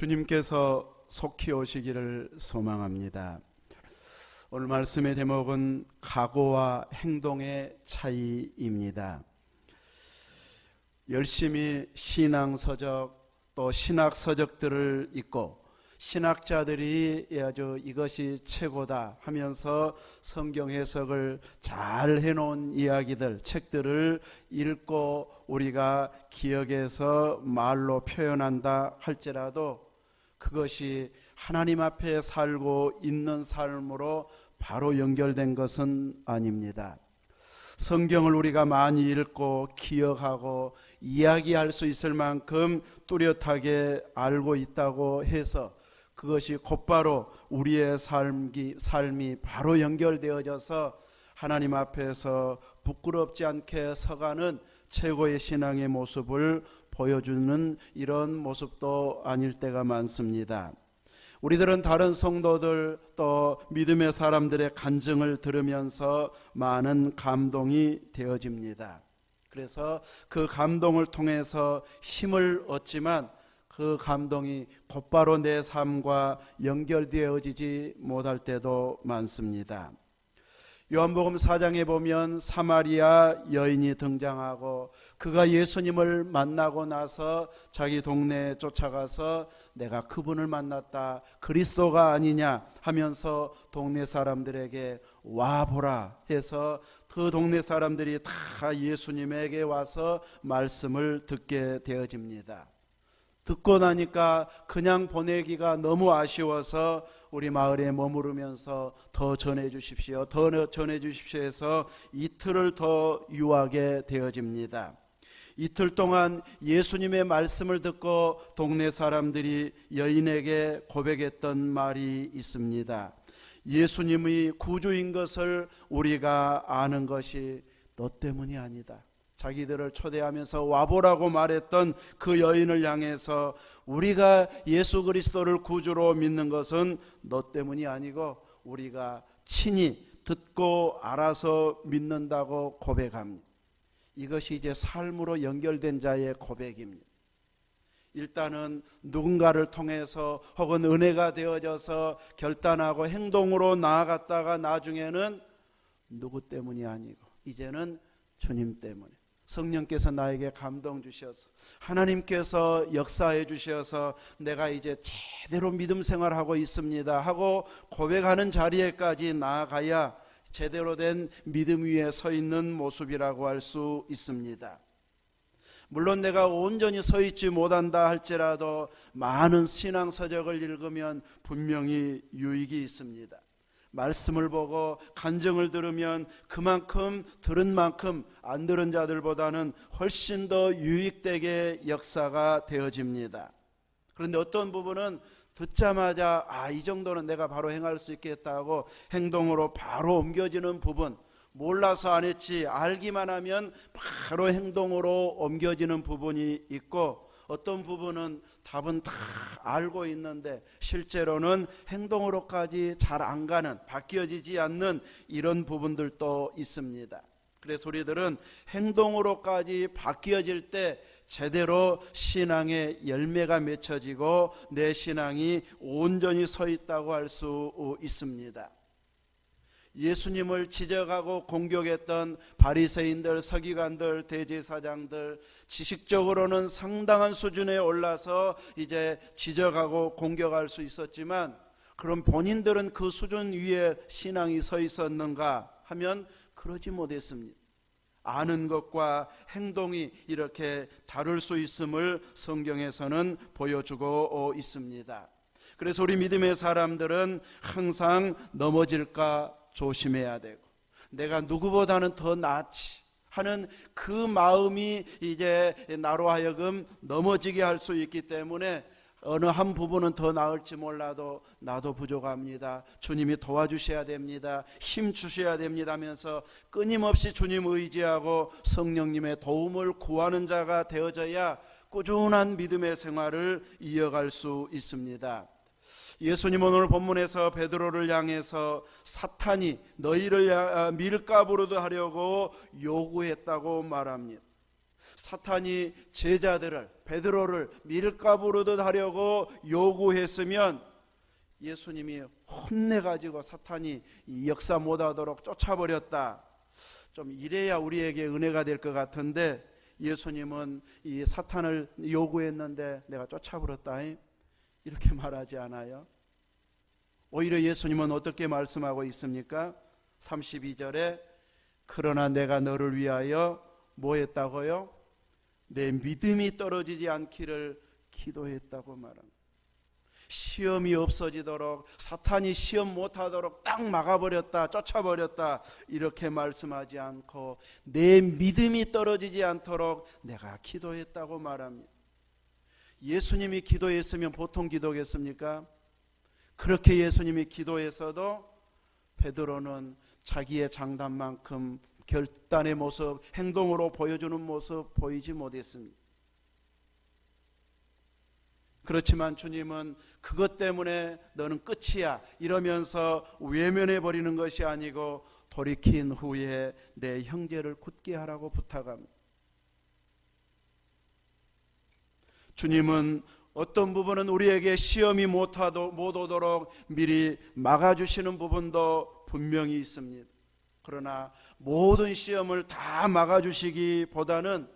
주님께서 속히 오시기를 소망합니다. 오늘 말씀의 제목은 각오와 행동의 차이입니다. 열심히 신앙서적 또 신학서적들을 읽고 신학자들이 아주 이것이 최고다 하면서 성경 해석을 잘 해놓은 이야기들, 책들을 읽고 우리가 기억해서 말로 표현한다 할지라도 그것이 하나님 앞에 살고 있는 삶으로 바로 연결된 것은 아닙니다. 성경을 우리가 많이 읽고 기억하고 이야기할 수 있을 만큼 뚜렷하게 알고 있다고 해서 그것이 곧바로 우리의 삶이 바로 연결되어져서 하나님 앞에서 부끄럽지 않게 서가는 최고의 신앙의 모습을 보여주는 이런 모습도 아닐 때가 많습니다. 우리들은 다른 성도들 또 믿음의 사람들의 간증을 들으면서 많은 감동이 되어집니다. 그래서 그 감동을 통해서 힘을 얻지만 그 감동이 곧바로 내 삶과 연결되어지지 못할 때도 많습니다. 요한복음 4장에 보면 사마리아 여인이 등장하고 그가 예수님을 만나고 나서 자기 동네에 쫓아가서 내가 그분을 만났다, 그리스도가 아니냐 하면서 동네 사람들에게 와보라 해서 그 동네 사람들이 다 예수님에게 와서 말씀을 듣게 되어집니다. 듣고 나니까 그냥 보내기가 너무 아쉬워서 우리 마을에 머무르면서 더 전해주십시오, 더 전해주십시오 해서 이틀을 더 유하게 되어집니다. 이틀 동안 예수님의 말씀을 듣고 동네 사람들이 여인에게 고백했던 말이 있습니다. 예수님이 구주인 것을 우리가 아는 것이 너 때문이 아니다. 자기들을 초대하면서 와보라고 말했던 그 여인을 향해서 우리가 예수 그리스도를 구주로 믿는 것은 너 때문이 아니고 우리가 친히 듣고 알아서 믿는다고 고백합니다. 이것이 이제 삶으로 연결된 자의 고백입니다. 일단은 누군가를 통해서 혹은 은혜가 되어져서 결단하고 행동으로 나아갔다가 나중에는 누구 때문이 아니고 이제는 주님 때문에 성령께서 나에게 감동 주셔서 하나님께서 역사해 주셔서 내가 이제 제대로 믿음 생활하고 있습니다 하고 고백하는 자리에까지 나아가야 제대로 된 믿음 위에 서 있는 모습이라고 할 수 있습니다. 물론 내가 온전히 서 있지 못한다 할지라도 많은 신앙서적을 읽으면 분명히 유익이 있습니다. 말씀을 보고 간증을 들으면 그만큼 들은 만큼 안 들은 자들보다는 훨씬 더 유익되게 역사가 되어집니다. 그런데 어떤 부분은 듣자마자 이 정도는 내가 바로 행할 수 있겠다고 행동으로 바로 옮겨지는 부분, 몰라서 안 했지 알기만 하면 바로 행동으로 옮겨지는 부분이 있고 어떤 부분은 답은 다 알고 있는데 실제로는 행동으로까지 잘 안 가는, 바뀌어지지 않는 이런 부분들도 있습니다. 그래서 우리들은 행동으로까지 바뀌어질 때 제대로 신앙의 열매가 맺혀지고 내 신앙이 온전히 서 있다고 할 수 있습니다. 예수님을 지적하고 공격했던 바리새인들, 서기관들, 대제사장들 지식적으로는 상당한 수준에 올라서 이제 지적하고 공격할 수 있었지만 그럼 본인들은 그 수준 위에 신앙이 서 있었는가 하면 그러지 못했습니다. 아는 것과 행동이 이렇게 다를 수 있음을 성경에서는 보여주고 있습니다. 그래서 우리 믿음의 사람들은 항상 넘어질까 조심해야 되고 내가 누구보다는 더 낫지 하는 그 마음이 이제 나로 하여금 넘어지게 할 수 있기 때문에 어느 한 부분은 더 나을지 몰라도 나도 부족합니다, 주님이 도와주셔야 됩니다, 힘 주셔야 됩니다 하면서 끊임없이 주님 의지하고 성령님의 도움을 구하는 자가 되어져야 꾸준한 믿음의 생활을 이어갈 수 있습니다. 예수님은 오늘 본문에서 베드로를 향해서 사탄이 너희를 밀가부르도 하려고 요구했다고 말합니다. 사탄이 제자들을, 베드로를 밀가부르듯 하려고 요구했으면 예수님이 혼내가지고 사탄이 이 역사 못하도록 쫓아버렸다. 좀 이래야 우리에게 은혜가 될 것 같은데, 예수님은 이 사탄을 요구했는데 내가 쫓아버렸다 이렇게 말하지 않아요. 오히려 예수님은 어떻게 말씀하고 있습니까? 32절에 그러나 내가 너를 위하여 뭐 했다고요? 내 믿음이 떨어지지 않기를 기도했다고 말합니다. 시험이 없어지도록, 사탄이 시험 못하도록 딱 막아버렸다, 쫓아버렸다 이렇게 말씀하지 않고 내 믿음이 떨어지지 않도록 내가 기도했다고 말합니다. 예수님이 기도했으면 보통 기도겠습니까? 그렇게 예수님이 기도했어도 베드로는 자기의 장단만큼 결단의 모습, 행동으로 보여주는 모습 보이지 못했습니다. 그렇지만 주님은 그것 때문에 너는 끝이야 이러면서 외면해 버리는 것이 아니고 돌이킨 후에 내 형제를 굳게 하라고 부탁합니다. 주님은 어떤 부분은 우리에게 시험이 못 오도록 미리 막아주시는 부분도 분명히 있습니다. 그러나 모든 시험을 다 막아주시기보다는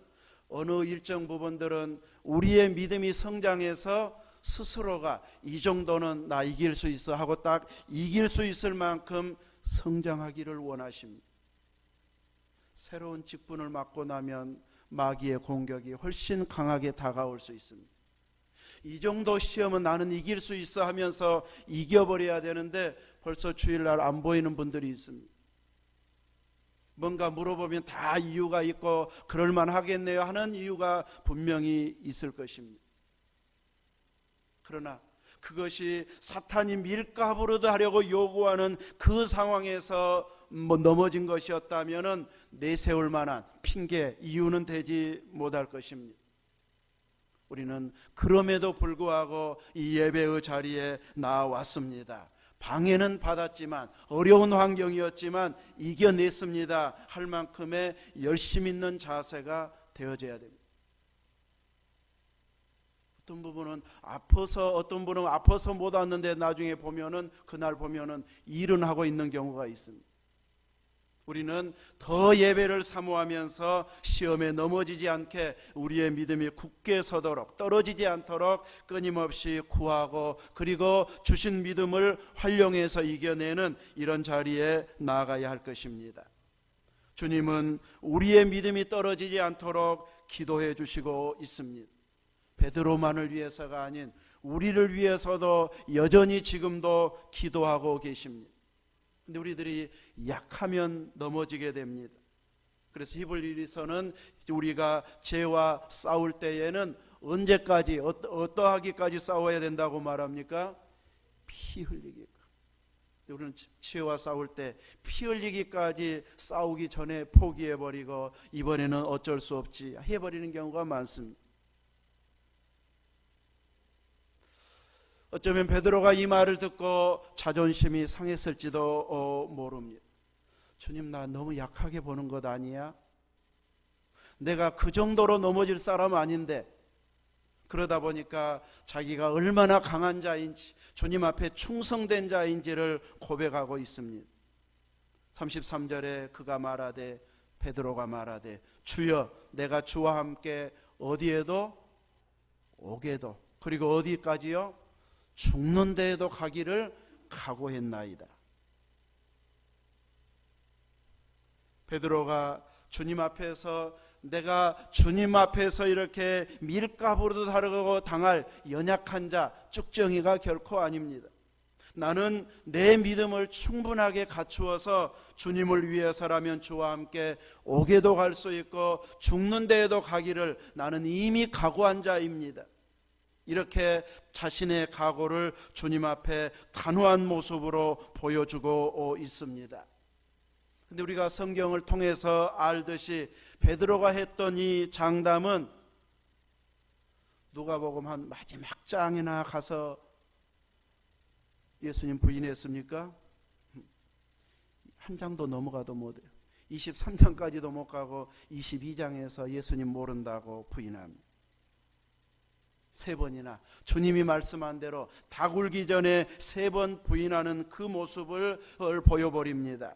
어느 일정 부분들은 우리의 믿음이 성장해서 스스로가 이 정도는 나 이길 수 있어 하고 딱 이길 수 있을 만큼 성장하기를 원하십니다. 새로운 직분을 맡고 나면 마귀의 공격이 훨씬 강하게 다가올 수 있습니다. 이 정도 시험은 나는 이길 수 있어 하면서 이겨버려야 되는데 벌써 주일날 안 보이는 분들이 있습니다. 뭔가 물어보면 다 이유가 있고 그럴만 하겠네요 하는 이유가 분명히 있을 것입니다. 그러나 그것이 사탄이 밀가부르듯 하려고 요구하는 그 상황에서 넘어진 것이었다면 내세울 만한 핑계, 이유는 되지 못할 것입니다. 우리는 그럼에도 불구하고 이 예배의 자리에 나왔습니다. 방해는 받았지만 어려운 환경이었지만 이겨냈습니다 할 만큼의 열심 있는 자세가 되어져야 됩니다. 어떤 부분은 어떤 분은 아파서 못 왔는데 나중에 보면은 그날 보면은 일은 하고 있는 경우가 있습니다. 우리는 더 예배를 사모하면서 시험에 넘어지지 않게 우리의 믿음이 굳게 서도록, 떨어지지 않도록 끊임없이 구하고 그리고 주신 믿음을 활용해서 이겨내는 이런 자리에 나아가야 할 것입니다. 주님은 우리의 믿음이 떨어지지 않도록 기도해 주시고 있습니다. 베드로만을 위해서가 아닌 우리를 위해서도 여전히 지금도 기도하고 계십니다. 근데 우리들이 약하면 넘어지게 됩니다. 그래서 히브리서는 우리가 죄와 싸울 때에는 언제까지 어떠하기까지 싸워야 된다고 말합니까? 피 흘리기까지. 우리는 죄와 싸울 때 피 흘리기까지 싸우기 전에 포기해버리고 이번에는 어쩔 수 없지 해버리는 경우가 많습니다. 어쩌면 베드로가 이 말을 듣고 자존심이 상했을지도 모릅니다. 주님, 나 너무 약하게 보는 것 아니야? 내가 그 정도로 넘어질 사람 아닌데. 그러다 보니까 자기가 얼마나 강한 자인지, 주님 앞에 충성된 자인지를 고백하고 있습니다. 33절에 그가 말하되, 베드로가 말하되, 주여, 내가 주와 함께 어디에도 오게도, 그리고 어디까지요? 죽는 데에도 가기를 각오했나이다. 베드로가 주님 앞에서, 내가 주님 앞에서 이렇게 밀가부르듯 하려고 당할 연약한 자, 쭉정이가 결코 아닙니다. 나는 내 믿음을 충분하게 갖추어서 주님을 위해서라면 주와 함께 오게도 갈 수 있고 죽는 데에도 가기를 나는 이미 각오한 자입니다. 이렇게 자신의 각오를 주님 앞에 단호한 모습으로 보여주고 있습니다. 근데 우리가 성경을 통해서 알듯이 베드로가 했던 이 장담은 누가복음 한 마지막 장이나 가서 예수님 부인했습니까? 한 장도 넘어가도 못해요. 23장까지도 못 가고 22장에서 예수님 모른다고 부인합니다. 3번이나 주님이 말씀한 대로 다 굴기 전에 3번 부인하는 그 모습을 보여버립니다.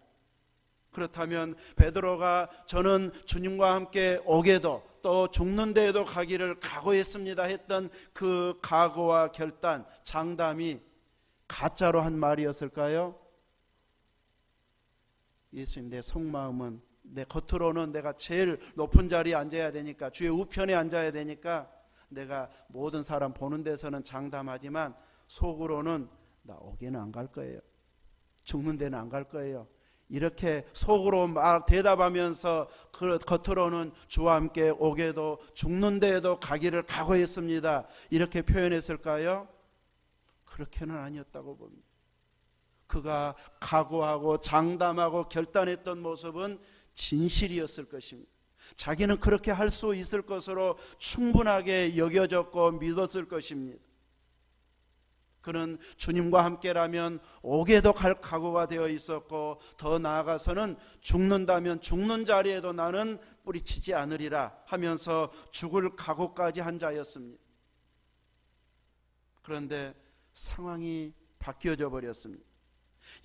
그렇다면 베드로가 저는 주님과 함께 오게도 또 죽는 데에도 가기를 각오했습니다 했던 그 각오와 결단, 장담이 가짜로 한 말이었을까요? 예수님, 내 속마음은, 내 겉으로는 내가 제일 높은 자리에 앉아야 되니까, 주의 우편에 앉아야 되니까 내가 모든 사람 보는 데서는 장담하지만 속으로는 나 오게는 안 갈 거예요. 죽는 데는 안 갈 거예요. 이렇게 속으로 대답하면서 그 겉으로는 주와 함께 오게도 죽는 데에도 가기를 각오했습니다. 이렇게 표현했을까요? 그렇게는 아니었다고 봅니다. 그가 각오하고 장담하고 결단했던 모습은 진실이었을 것입니다. 자기는 그렇게 할 수 있을 것으로 충분하게 여겨졌고 믿었을 것입니다. 그는 주님과 함께라면 오게도 갈 각오가 되어 있었고, 더 나아가서는 죽는다면 죽는 자리에도 나는 뿌리치지 않으리라 하면서 죽을 각오까지 한 자였습니다. 그런데 상황이 바뀌어져 버렸습니다.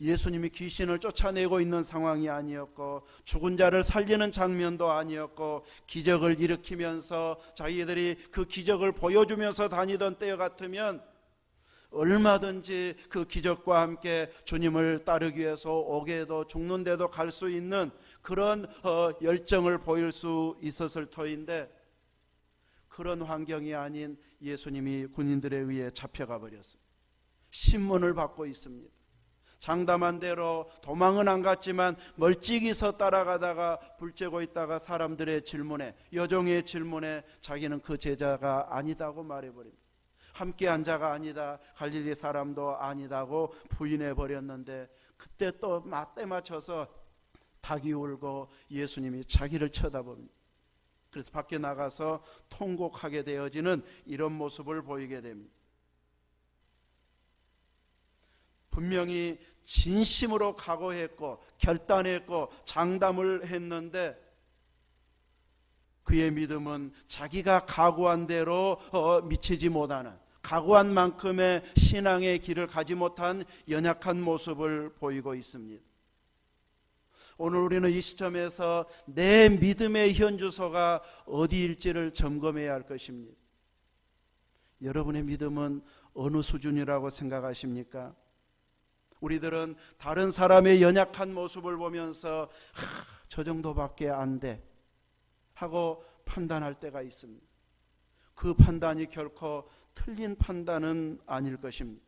예수님이 귀신을 쫓아내고 있는 상황이 아니었고, 죽은 자를 살리는 장면도 아니었고, 기적을 일으키면서 자기들이 그 기적을 보여주면서 다니던 때와 같으면 얼마든지 그 기적과 함께 주님을 따르기 위해서 오게도 죽는데도 갈 수 있는 그런 열정을 보일 수 있었을 터인데, 그런 환경이 아닌 예수님이 군인들에 의해 잡혀가 버렸습니다. 신문을 받고 있습니다. 장담한 대로 도망은 안 갔지만 멀찍이서 따라가다가 불쬐고 있다가 사람들의 질문에, 여종의 질문에 자기는 그 제자가 아니다고 말해버립니다. 함께한 자가 아니다, 갈릴리 사람도 아니다고 부인해버렸는데, 그때 또 때 맞춰서 닭이 울고 예수님이 자기를 쳐다봅니다. 그래서 밖에 나가서 통곡하게 되어지는 이런 모습을 보이게 됩니다. 분명히 진심으로 각오했고 결단했고 장담을 했는데, 그의 믿음은 자기가 각오한 대로 미치지 못하는, 각오한 만큼의 신앙의 길을 가지 못한 연약한 모습을 보이고 있습니다. 오늘 우리는 이 시점에서 내 믿음의 현주소가 어디일지를 점검해야 할 것입니다. 여러분의 믿음은 어느 수준이라고 생각하십니까? 우리들은 다른 사람의 연약한 모습을 보면서 저 정도밖에 안 돼 하고 판단할 때가 있습니다. 그 판단이 결코 틀린 판단은 아닐 것입니다.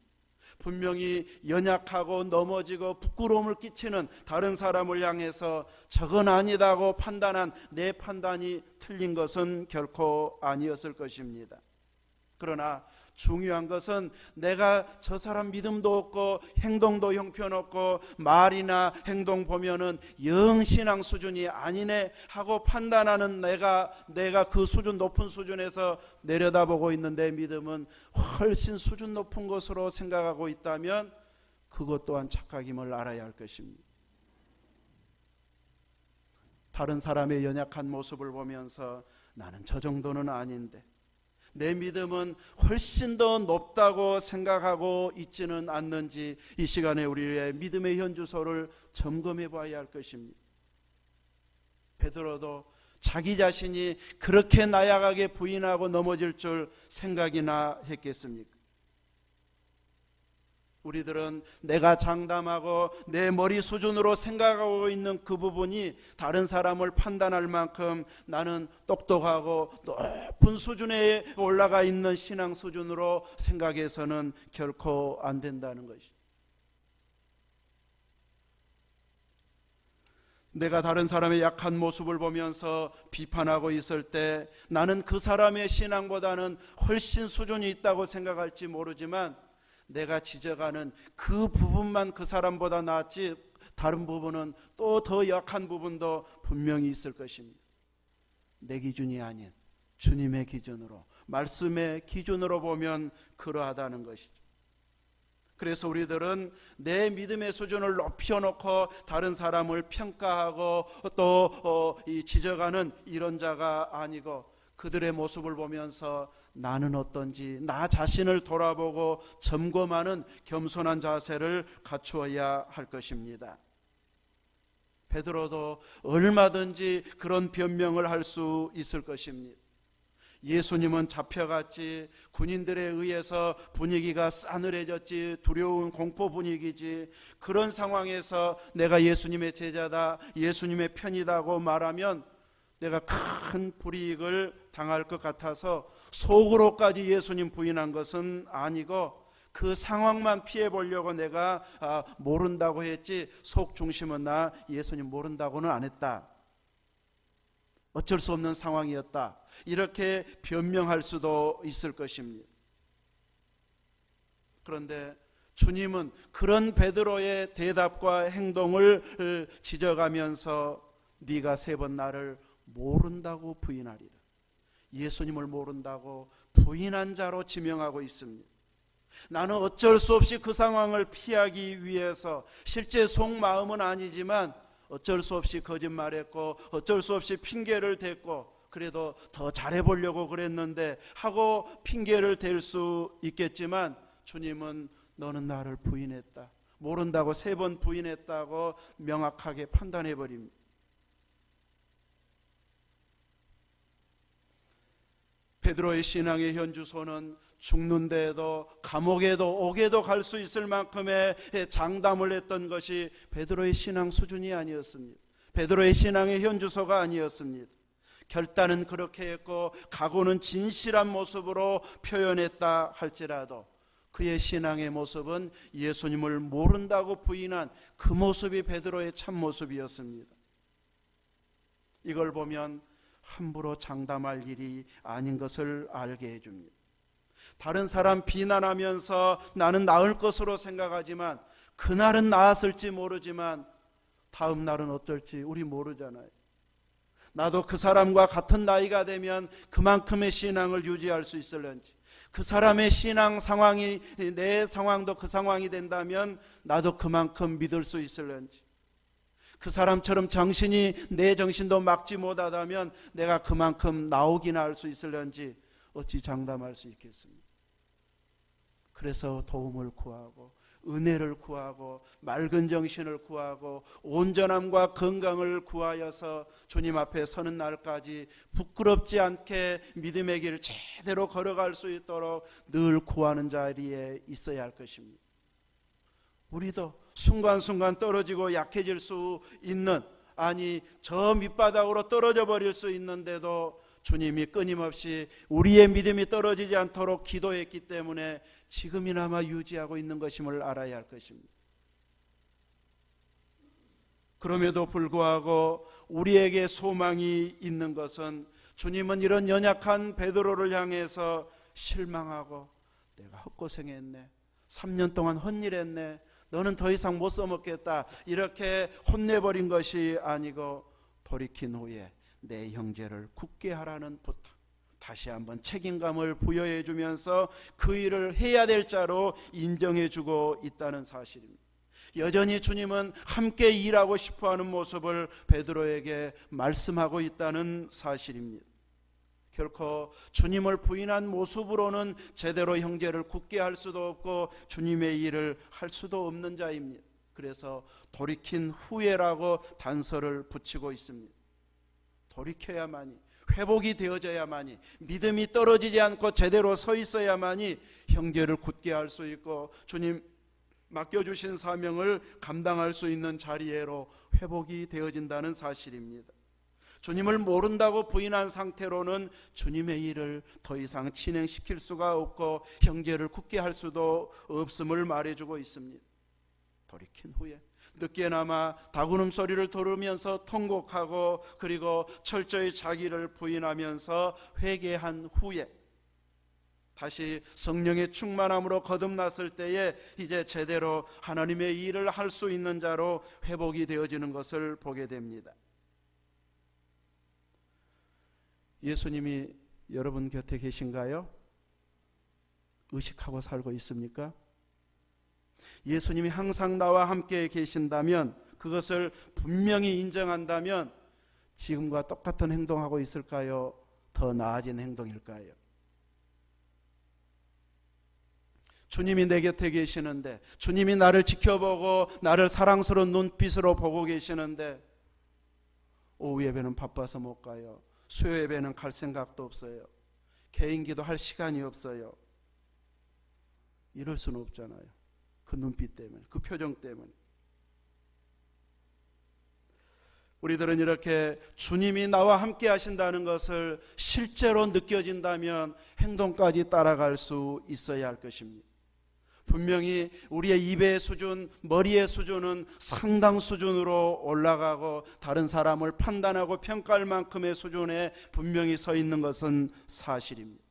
분명히 연약하고 넘어지고 부끄러움을 끼치는 다른 사람을 향해서 저건 아니다고 판단한 내 판단이 틀린 것은 결코 아니었을 것입니다. 그러나 중요한 것은 내가 저 사람 믿음도 없고 행동도 형편없고 말이나 행동 보면은 영 신앙 수준이 아니네 하고 판단하는 내가 그 수준, 높은 수준에서 내려다보고 있는 내 믿음은 훨씬 수준 높은 것으로 생각하고 있다면 그것 또한 착각임을 알아야 할 것입니다. 다른 사람의 연약한 모습을 보면서 나는 저 정도는 아닌데, 내 믿음은 훨씬 더 높다고 생각하고 있지는 않는지, 이 시간에 우리의 믿음의 현주소를 점검해 봐야 할 것입니다. 베드로도 자기 자신이 그렇게 나약하게 부인하고 넘어질 줄 생각이나 했겠습니까? 우리들은 내가 장담하고 내 머리 수준으로 생각하고 있는 그 부분이 다른 사람을 판단할 만큼 나는 똑똑하고 높은 수준에 올라가 있는 신앙 수준으로 생각해서는 결코 안 된다는 것이죠. 내가 다른 사람의 약한 모습을 보면서 비판하고 있을 때 나는 그 사람의 신앙보다는 훨씬 수준이 있다고 생각할지 모르지만, 내가 지적하는 그 부분만 그 사람보다 낫지 다른 부분은 또 더 약한 부분도 분명히 있을 것입니다. 내 기준이 아닌 주님의 기준으로, 말씀의 기준으로 보면 그러하다는 것이죠. 그래서 우리들은 내 믿음의 수준을 높여놓고 다른 사람을 평가하고 또 지적하는 이런 자가 아니고, 그들의 모습을 보면서 나는 어떤지 나 자신을 돌아보고 점검하는 겸손한 자세를 갖추어야 할 것입니다. 베드로도 얼마든지 그런 변명을 할 수 있을 것입니다. 예수님은 잡혀갔지, 군인들에 의해서 분위기가 싸늘해졌지, 두려운 공포 분위기지, 그런 상황에서 내가 예수님의 제자다, 예수님의 편이라고 말하면 내가 큰 불이익을 당할 것 같아서 속으로까지 예수님 부인한 것은 아니고, 그 상황만 피해 보려고 내가 모른다고 했지, 속 중심은 나 예수님 모른다고는 안 했다, 어쩔 수 없는 상황이었다, 이렇게 변명할 수도 있을 것입니다. 그런데 주님은 그런 베드로의 대답과 행동을 지적하면서 네가 3번 나를 모른다고 부인하리라, 예수님을 모른다고 부인한 자로 지명하고 있습니다. 나는 어쩔 수 없이 그 상황을 피하기 위해서, 실제 속마음은 아니지만 어쩔 수 없이 거짓말했고 어쩔 수 없이 핑계를 댔고, 그래도 더 잘해보려고 그랬는데 하고 핑계를 댈 수 있겠지만, 주님은 너는 나를 부인했다, 모른다고 3번 부인했다고 명확하게 판단해버립니다. 베드로의 신앙의 현주소는 죽는데도 감옥에도 옥에도 갈 수 있을 만큼의 장담을 했던 것이 베드로의 신앙 수준이 아니었습니다. 베드로의 신앙의 현주소가 아니었습니다. 결단은 그렇게 했고 각오는 진실한 모습으로 표현했다 할지라도 그의 신앙의 모습은 예수님을 모른다고 부인한 그 모습이 베드로의 참 모습이었습니다. 이걸 보면 함부로 장담할 일이 아닌 것을 알게 해줍니다. 다른 사람 비난하면서 나는 나을 것으로 생각하지만, 그날은 나았을지 모르지만 다음 날은 어떨지 우리 모르잖아요. 나도 그 사람과 같은 나이가 되면 그만큼의 신앙을 유지할 수 있을런지, 그 사람의 신앙 상황이 내 상황도 그 상황이 된다면 나도 그만큼 믿을 수 있을런지, 그 사람처럼 정신이 내 정신도 막지 못하다면 내가 그만큼 나오기나 할 수 있을런지 어찌 장담할 수 있겠습니까? 그래서 도움을 구하고 은혜를 구하고 맑은 정신을 구하고 온전함과 건강을 구하여서 주님 앞에 서는 날까지 부끄럽지 않게 믿음의 길을 제대로 걸어갈 수 있도록 늘 구하는 자리에 있어야 할 것입니다. 우리도 순간순간 떨어지고 약해질 수 있는, 아니 저 밑바닥으로 떨어져 버릴 수 있는데도 주님이 끊임없이 우리의 믿음이 떨어지지 않도록 기도했기 때문에 지금이나마 유지하고 있는 것임을 알아야 할 것입니다. 그럼에도 불구하고 우리에게 소망이 있는 것은, 주님은 이런 연약한 베드로를 향해서 실망하고 내가 헛고생했네, 3년 동안 헛일했네, 너는 더 이상 못 써먹겠다, 이렇게 혼내버린 것이 아니고 돌이킨 후에 내 형제를 굳게 하라는 부탁, 다시 한번 책임감을 부여해 주면서 그 일을 해야 될 자로 인정해 주고 있다는 사실입니다. 여전히 주님은 함께 일하고 싶어하는 모습을 베드로에게 말씀하고 있다는 사실입니다. 결코 주님을 부인한 모습으로는 제대로 형제를 굳게 할 수도 없고 주님의 일을 할 수도 없는 자입니다. 그래서 돌이킨 후에라고 단서를 붙이고 있습니다. 돌이켜야만이, 회복이 되어져야만이, 믿음이 떨어지지 않고 제대로 서 있어야만이 형제를 굳게 할 수 있고 주님 맡겨주신 사명을 감당할 수 있는 자리로 회복이 되어진다는 사실입니다. 주님을 모른다고 부인한 상태로는 주님의 일을 더 이상 진행시킬 수가 없고 형제를 굳게 할 수도 없음을 말해주고 있습니다. 돌이킨 후에 늦게나마 다구름 소리를 들으면서 통곡하고 그리고 철저히 자기를 부인하면서 회개한 후에 다시 성령의 충만함으로 거듭났을 때에 이제 제대로 하나님의 일을 할 수 있는 자로 회복이 되어지는 것을 보게 됩니다. 예수님이 여러분 곁에 계신가요? 의식하고 살고 있습니까? 예수님이 항상 나와 함께 계신다면, 그것을 분명히 인정한다면 지금과 똑같은 행동하고 있을까요? 더 나아진 행동일까요? 주님이 내 곁에 계시는데, 주님이 나를 지켜보고 나를 사랑스러운 눈빛으로 보고 계시는데, 오후 예배는 바빠서 못 가요. 수요 예배는 갈 생각도 없어요. 개인기도 할 시간이 없어요. 이럴 수는 없잖아요. 그 눈빛 때문에, 그 표정 때문에. 우리들은 이렇게 주님이 나와 함께 하신다는 것을 실제로 느껴진다면 행동까지 따라갈 수 있어야 할 것입니다. 분명히 우리의 입의 수준, 머리의 수준은 상당 수준으로 올라가고 다른 사람을 판단하고 평가할 만큼의 수준에 분명히 서 있는 것은 사실입니다.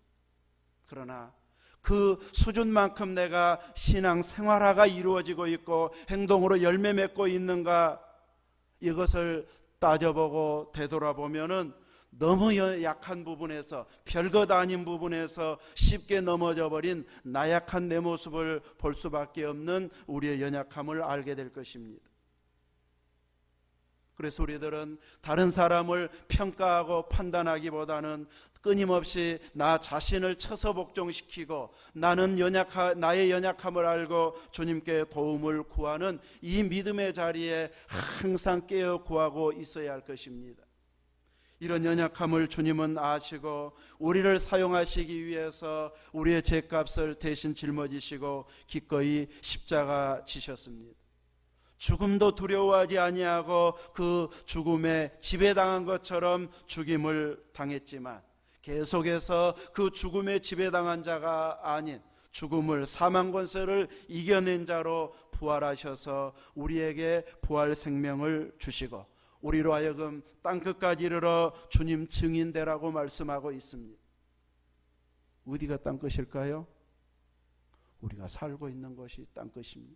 그러나 그 수준만큼 내가 신앙 생활화가 이루어지고 있고 행동으로 열매 맺고 있는가, 이것을 따져보고 되돌아보면은 너무 약한 부분에서, 별것 아닌 부분에서 쉽게 넘어져 버린 나약한 내 모습을 볼 수밖에 없는 우리의 연약함을 알게 될 것입니다. 그래서 우리들은 다른 사람을 평가하고 판단하기보다는 끊임없이 나 자신을 쳐서 복종시키고 나의 연약함을 알고 주님께 도움을 구하는 이 믿음의 자리에 항상 깨어 구하고 있어야 할 것입니다. 이런 연약함을 주님은 아시고 우리를 사용하시기 위해서 우리의 죄값을 대신 짊어지시고 기꺼이 십자가 지셨습니다. 죽음도 두려워하지 아니하고 그 죽음에 지배당한 것처럼 죽임을 당했지만 계속해서 그 죽음에 지배당한 자가 아닌 죽음을, 사망 권세를 이겨낸 자로 부활하셔서 우리에게 부활 생명을 주시고 우리로 하여금 땅끝까지 이르러 주님 증인되라고 말씀하고 있습니다. 어디가 땅끝일까요? 우리가 살고 있는 것이 땅끝입니다.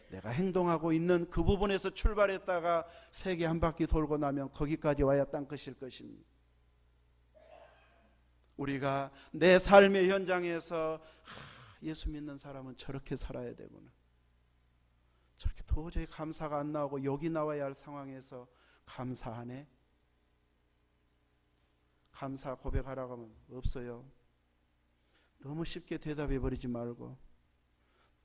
내가 행동하고 있는 그 부분에서 출발했다가 세계 한 바퀴 돌고 나면 거기까지 와야 땅끝일 것입니다. 우리가 내 삶의 현장에서 예수 믿는 사람은 저렇게 살아야 되구나, 저렇게 도저히 감사가 안 나오고 욕이 나와야 할 상황에서 감사하네? 감사 고백하라고 하면 없어요. 너무 쉽게 대답해 버리지 말고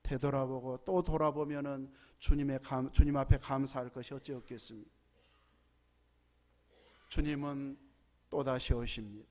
되돌아보고 또 돌아보면은 주님 앞에 감사할 것이 어찌 없겠습니까? 주님은 또다시 오십니다.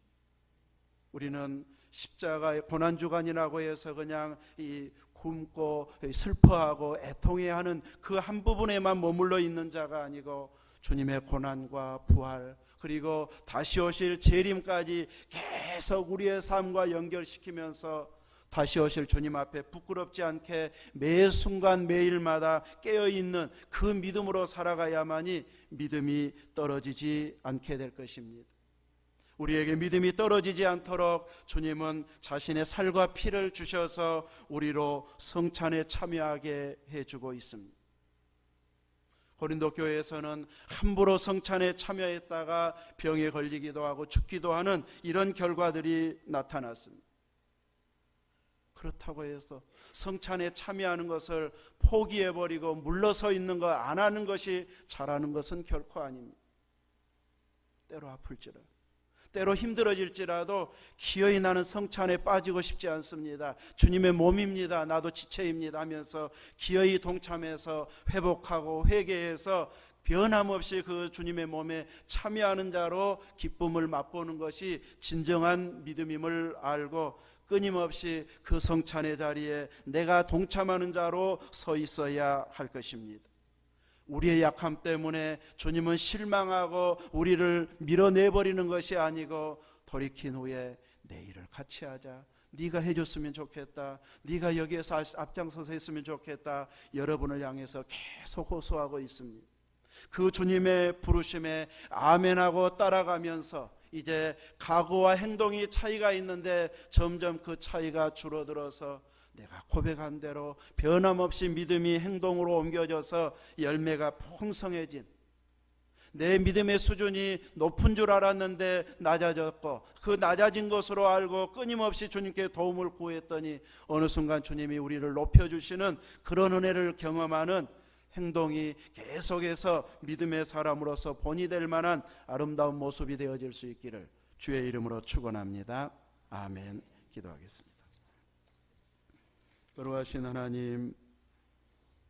우리는 십자가의 고난주간이라고 해서 그냥 이 굶고 슬퍼하고 애통해하는 그 한 부분에만 머물러 있는 자가 아니고 주님의 고난과 부활 그리고 다시 오실 재림까지 계속 우리의 삶과 연결시키면서 다시 오실 주님 앞에 부끄럽지 않게 매 순간 매일마다 깨어있는 그 믿음으로 살아가야만이 믿음이 떨어지지 않게 될 것입니다. 우리에게 믿음이 떨어지지 않도록 주님은 자신의 살과 피를 주셔서 우리로 성찬에 참여하게 해주고 있습니다. 고린도 교회에서는 함부로 성찬에 참여했다가 병에 걸리기도 하고 죽기도 하는 이런 결과들이 나타났습니다. 그렇다고 해서 성찬에 참여하는 것을 포기해버리고 물러서 있는 것, 안 하는 것이 잘하는 것은 결코 아닙니다. 때로 아플지라도, 때로 힘들어질지라도 기어이 나는 성찬에 빠지고 싶지 않습니다. 주님의 몸입니다, 나도 지체입니다 하면서 기어이 동참해서 회복하고 회개해서 변함없이 그 주님의 몸에 참여하는 자로 기쁨을 맛보는 것이 진정한 믿음임을 알고 끊임없이 그 성찬의 자리에 내가 동참하는 자로 서 있어야 할 것입니다. 우리의 약함 때문에 주님은 실망하고 우리를 밀어내버리는 것이 아니고 돌이킨 후에 내 일을 같이 하자, 네가 해줬으면 좋겠다, 네가 여기에서 앞장서서 했으면 좋겠다, 여러분을 향해서 계속 호소하고 있습니다. 그 주님의 부르심에 아멘하고 따라가면서 이제 각오와 행동이 차이가 있는데 점점 그 차이가 줄어들어서 내가 고백한 대로 변함없이 믿음이 행동으로 옮겨져서 열매가 풍성해진, 내 믿음의 수준이 높은 줄 알았는데 낮아졌고, 그 낮아진 것으로 알고 끊임없이 주님께 도움을 구했더니 어느 순간 주님이 우리를 높여주시는 그런 은혜를 경험하는 행동이 계속해서 믿음의 사람으로서 본이 될 만한 아름다운 모습이 되어질 수 있기를 주의 이름으로 축원합니다. 아멘. 기도하겠습니다. 거룩하신 하나님,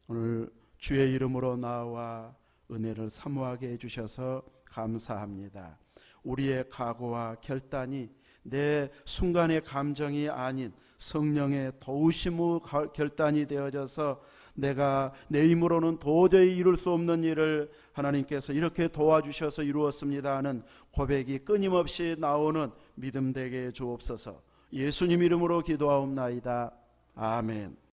오늘 주의 이름으로 나와 은혜를 사모하게 해주셔서 감사합니다. 우리의 각오와 결단이 내 순간의 감정이 아닌 성령의 도우심의 결단이 되어져서 내가 내 힘으로는 도저히 이룰 수 없는 일을 하나님께서 이렇게 도와주셔서 이루었습니다 하는 고백이 끊임없이 나오는 믿음 되게 해 주옵소서. 예수님 이름으로 기도하옵나이다. 아멘.